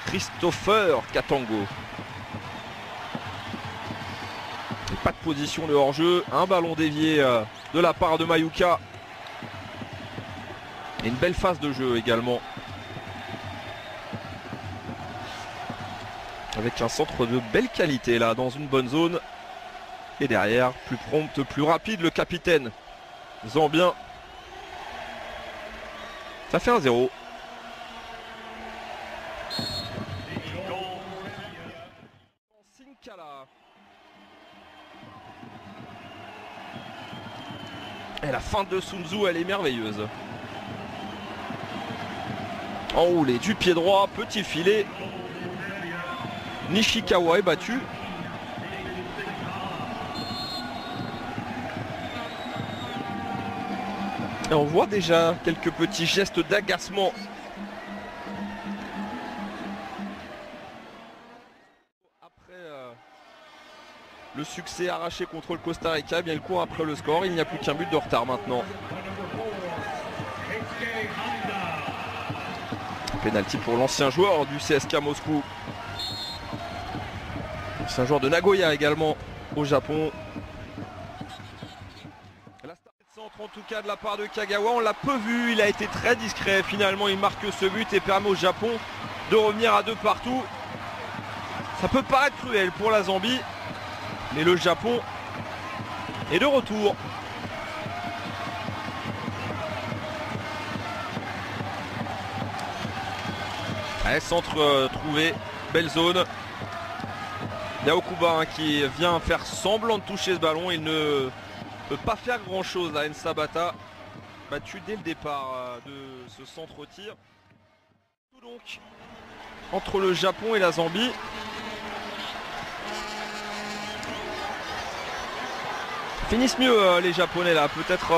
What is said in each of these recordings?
Christopher Katango. Et pas de position de hors-jeu, un ballon dévié de la part de Mayuka. Et une belle phase de jeu également. Avec un centre de belle qualité là, dans une bonne zone. Et derrière, plus prompte, plus rapide, le capitaine zambien. Ça fait 1-0. Et la fin de Sun Tzu, elle est merveilleuse. Enroulé du pied droit, petit filet. Nishikawa est battu. Et on voit déjà quelques petits gestes d'agacement. Après le succès arraché contre le Costa Rica, bien le court après le score. Il n'y a plus qu'un but de retard maintenant. Penalty pour l'ancien joueur du CSKA Moscou. C'est un joueur de Nagoya également au Japon. La start de centre en tout cas de la part de Kagawa, on l'a peu vu, il a été très discret. Finalement il marque ce but et permet au Japon de revenir à 2 partout. Ça peut paraître cruel pour la Zambie, mais le Japon est de retour. Allez, centre trouvé, belle zone. Yaokuba qui vient faire semblant de toucher ce ballon. Il ne peut pas faire grand chose à Nsabata. Battu dès le départ de ce centre-tir. Tout donc entre le Japon et la Zambie. Finissent mieux les Japonais là. Peut-être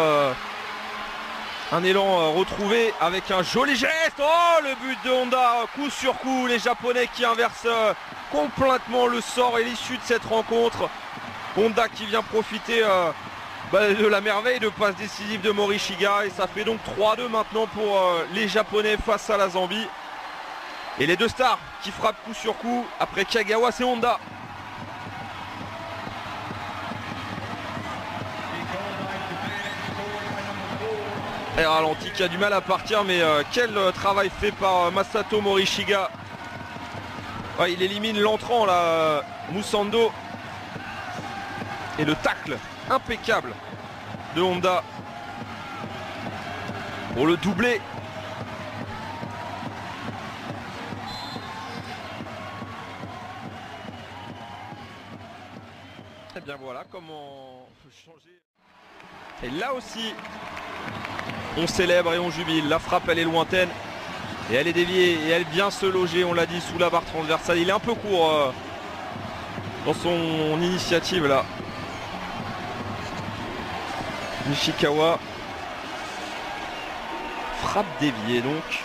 un élan retrouvé avec un joli geste. Oh, le but de Honda, coup sur coup. Les Japonais qui inversent complètement le sort et l'issue de cette rencontre. Honda qui vient profiter de la merveille de passe décisive de Morishiga. Et ça fait donc 3-2 maintenant pour les Japonais face à la Zambie. Et les deux stars qui frappent coup sur coup. Après Kagawa, c'est Honda. Et ralenti qui a du mal à partir, mais quel travail fait par Masato Morishiga. Ouais, il élimine l'entrant là, Musando. Et le tacle impeccable de Honda pour le doubler. Et bien voilà comment on peut changer. Et là aussi, on célèbre et on jubile. La frappe, elle est lointaine. Et elle est déviée et elle vient se loger, on l'a dit, sous la barre transversale. Il est un peu court dans son initiative là. Nishikawa. Frappe déviée donc.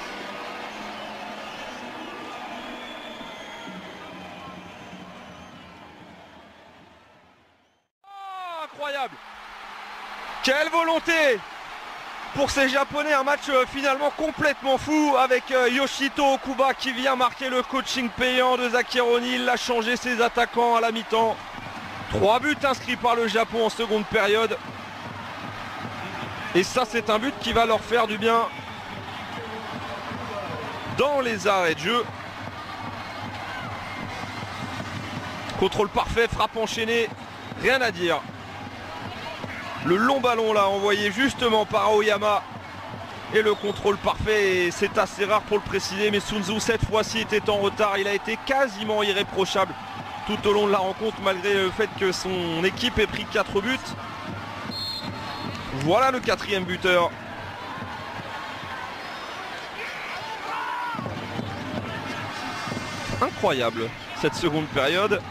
Oh, incroyable! Quelle volonté pour ces Japonais, un match finalement complètement fou avec Yoshito Okuba qui vient marquer le coaching payant de Zakironi. Il a changé ses attaquants à la mi-temps. 3 buts inscrits par le Japon en seconde période. Et ça, c'est un but qui va leur faire du bien dans les arrêts de jeu. Contrôle parfait, frappe enchaînée, rien à dire. Le long ballon là envoyé justement par Aoyama. Et le contrôle parfait, et c'est assez rare pour le préciser, mais Sun Tzu cette fois-ci était en retard. Il a été quasiment irréprochable tout au long de la rencontre, malgré le fait que son équipe ait pris 4 buts. Voilà le 4e buteur. Incroyable cette seconde période.